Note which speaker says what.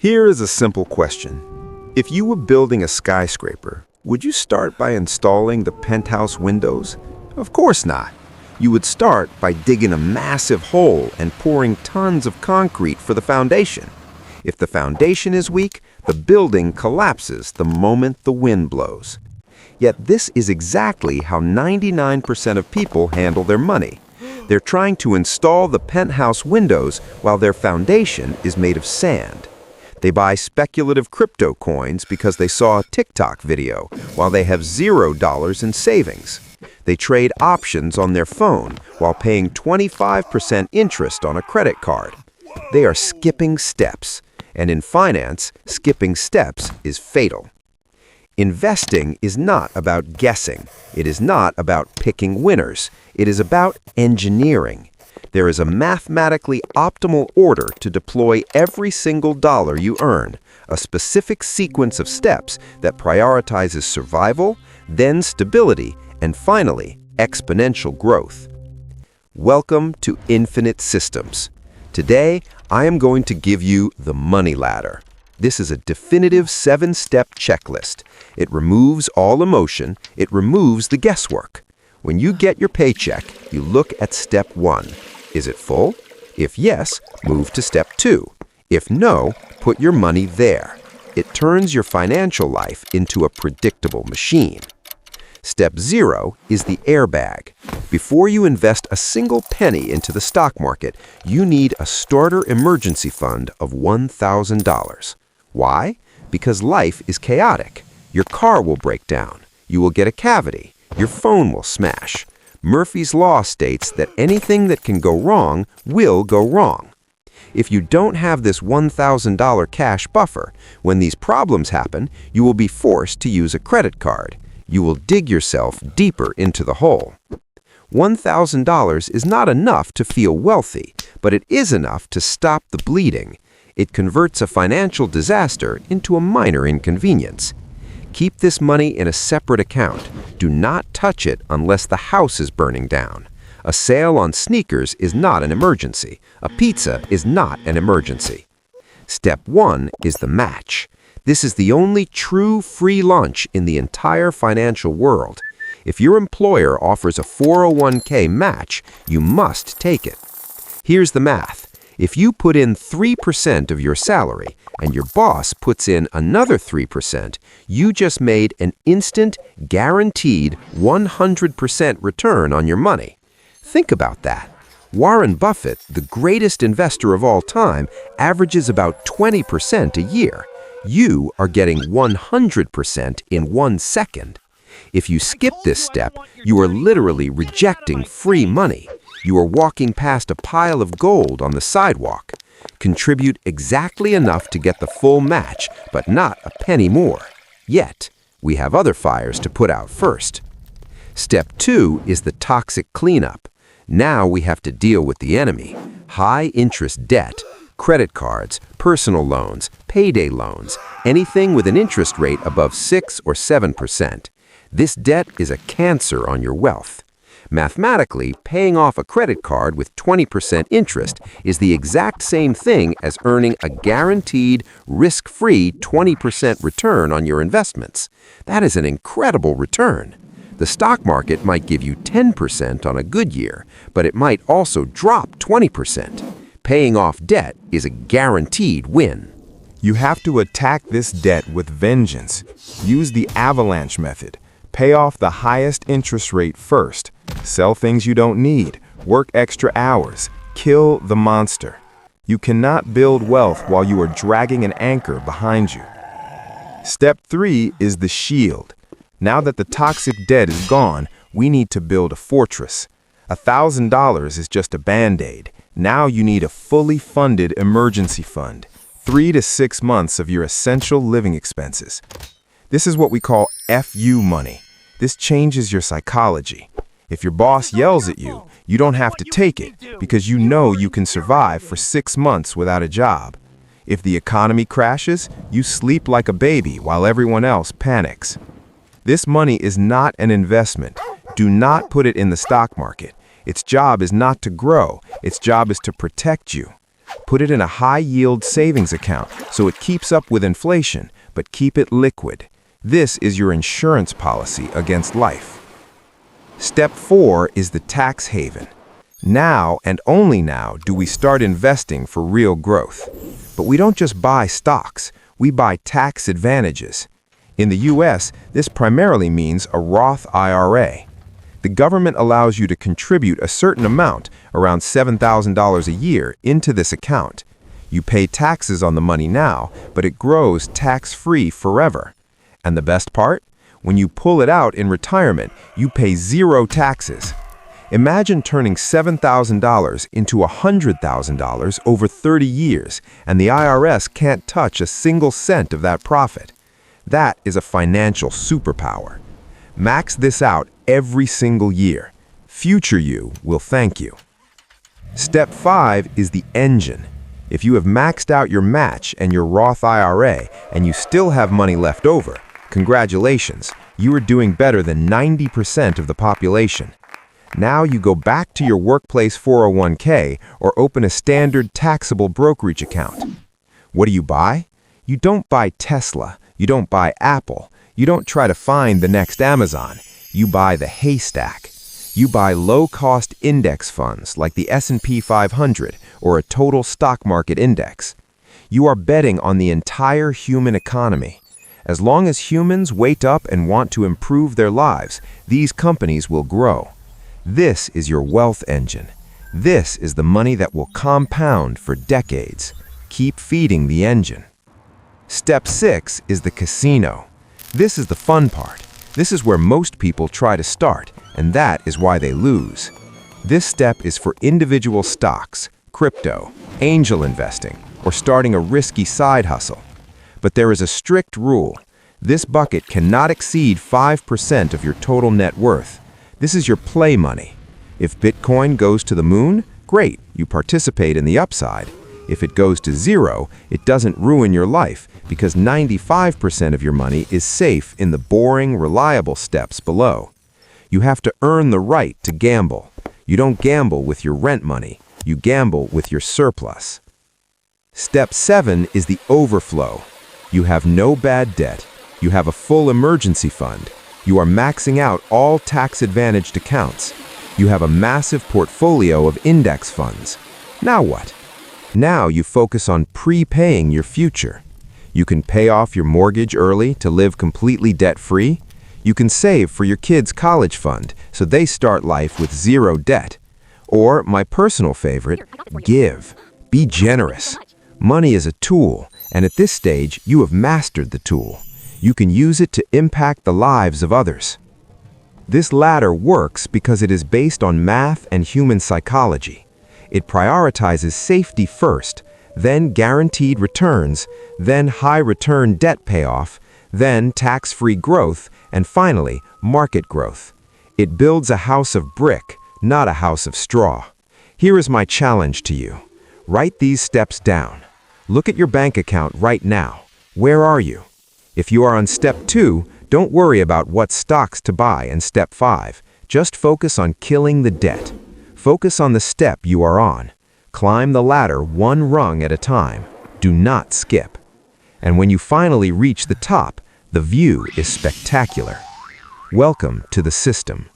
Speaker 1: Here is a simple question. If you were building a skyscraper, would you start by installing the penthouse windows? Of course not. You would start by digging a massive hole and pouring tons of concrete for the foundation. If the foundation is weak, the building collapses the moment the wind blows. Yet this is exactly how 99% of people handle their money. They're trying to install the penthouse windows while their foundation is made of sand. They buy speculative crypto coins because they saw a TikTok video while they have $0 in savings. They trade options on their phone while paying 25% interest on a credit card. They are skipping steps, and in finance, skipping steps is fatal. Investing is not about guessing. It is not about picking winners. It is about engineering. There is a mathematically optimal order to deploy every single dollar you earn, a specific sequence of steps that prioritizes survival, then stability, and finally, exponential growth. Welcome to Infinite Systems. Today, I am going to give you the money ladder. This is a definitive 7-step checklist. It removes all emotion. It removes the guesswork. When you get your paycheck, you look at step 1. Is it full? If yes, move to step 2. If no, put your money there. It turns your financial life into a predictable machine. Step 0 is the airbag. Before you invest a single penny into the stock market, you need a starter emergency fund of $1,000. Why? Because life is chaotic. Your car will break down. You will get a cavity. Your phone will smash. Murphy's Law states that anything that can go wrong will go wrong. If you don't have this $1,000 cash buffer, when these problems happen, you will be forced to use a credit card. You will dig yourself deeper into the hole. $1,000 is not enough to feel wealthy, but it is enough to stop the bleeding. It converts a financial disaster into a minor inconvenience. Keep this money in a separate account. Do not touch it unless the house is burning down. A sale on sneakers is not an emergency. A pizza is not an emergency. Step 1 is the match. This is the only true free lunch in the entire financial world. If your employer offers a 401k match, you must take it. Here's the math. If you put in 3% of your salary and your boss puts in another 3%, you just made an instant, guaranteed 100% return on your money. Think about that. Warren Buffett, the greatest investor of all time, averages about 20% a year. You are getting 100% in 1 second. If you skip this step, you are literally rejecting free money. You are walking past a pile of gold on the sidewalk. Contribute exactly enough to get the full match, but not a penny more. Yet, we have other fires to put out first. Step 2 is the toxic cleanup. Now we have to deal with the enemy. High-interest debt, credit cards, personal loans, payday loans, anything with an interest rate above 6 or 7%. This debt is a cancer on your wealth. Mathematically, paying off a credit card with 20% interest is the exact same thing as earning a guaranteed, risk-free 20% return on your investments. That is an incredible return. The stock market might give you 10% on a good year, but it might also drop 20%. Paying off debt is a guaranteed win.
Speaker 2: You have to attack this debt with vengeance. Use the avalanche method. Pay off the highest interest rate first. Sell things you don't need. Work extra hours. Kill the monster. You cannot build wealth while you are dragging an anchor behind you. Step 3 is the shield. Now that the toxic debt is gone, we need to build a fortress. $1,000 is just a band-aid. Now you need a fully funded emergency fund. 3 to 6 months of your essential living expenses. This is what we call FU money. This changes your psychology. If your boss yells at you, you don't have to take it because you know you can survive for 6 months without a job. If the economy crashes, you sleep like a baby while everyone else panics. This money is not an investment. Do not put it in the stock market. Its job is not to grow. Its job is to protect you. Put it in a high-yield savings account so it keeps up with inflation, but keep it liquid. This is your insurance policy against life. Step 4 is the tax haven. Now and only now do we start investing for real growth. But we don't just buy stocks, we buy tax advantages. In the US, this primarily means a Roth IRA. The government allows you to contribute a certain amount, around $7,000 a year, into this account. You pay taxes on the money now, but it grows tax-free forever. And the best part? When you pull it out in retirement, you pay zero taxes. Imagine turning $7,000 into $100,000 over 30 years, and the IRS can't touch a single cent of that profit. That is a financial superpower. Max this out every single year. Future you will thank you. Step 5 is the engine. If you have maxed out your match and your Roth IRA and you still have money left over, congratulations, you are doing better than 90% of the population. Now you go back to your workplace 401k or open a standard taxable brokerage account. What do you buy? You don't buy Tesla, you don't buy Apple, you don't try to find the next Amazon. You buy the haystack. You buy low-cost index funds like the S&P 500 or a total stock market index. You are betting on the entire human economy. As long as humans wake up and want to improve their lives, these companies will grow. This is your wealth engine. This is the money that will compound for decades. Keep feeding the engine. Step 6 is the casino. This is the fun part. This is where most people try to start, and that is why they lose. This step is for individual stocks, crypto, angel investing, or starting a risky side hustle. But there is a strict rule. This bucket cannot exceed 5% of your total net worth. This is your play money. If Bitcoin goes to the moon, great, you participate in the upside. If it goes to zero, it doesn't ruin your life because 95% of your money is safe in the boring, reliable steps below. You have to earn the right to gamble. You don't gamble with your rent money. You gamble with your surplus. Step 7 is the overflow. You have no bad debt. You have a full emergency fund. You are maxing out all tax-advantaged accounts. You have a massive portfolio of index funds. Now what? Now you focus on prepaying your future. You can pay off your mortgage early to live completely debt-free. You can save for your kids' college fund so they start life with zero debt. Or, my personal favorite, give. Be generous. Money is a tool, and at this stage, you have mastered the tool. You can use it to impact the lives of others. This ladder works because it is based on math and human psychology. It prioritizes safety first, then guaranteed returns, then high-return debt payoff, then tax-free growth, and finally, market growth. It builds a house of brick, not a house of straw. Here is my challenge to you. Write these steps down. Look at your bank account right now. Where are you? If you are on step 2, don't worry about what stocks to buy in step 5. Just focus on killing the debt. Focus on the step you are on. Climb the ladder one rung at a time. Do not skip. And when you finally reach the top, the view is spectacular. Welcome to the system.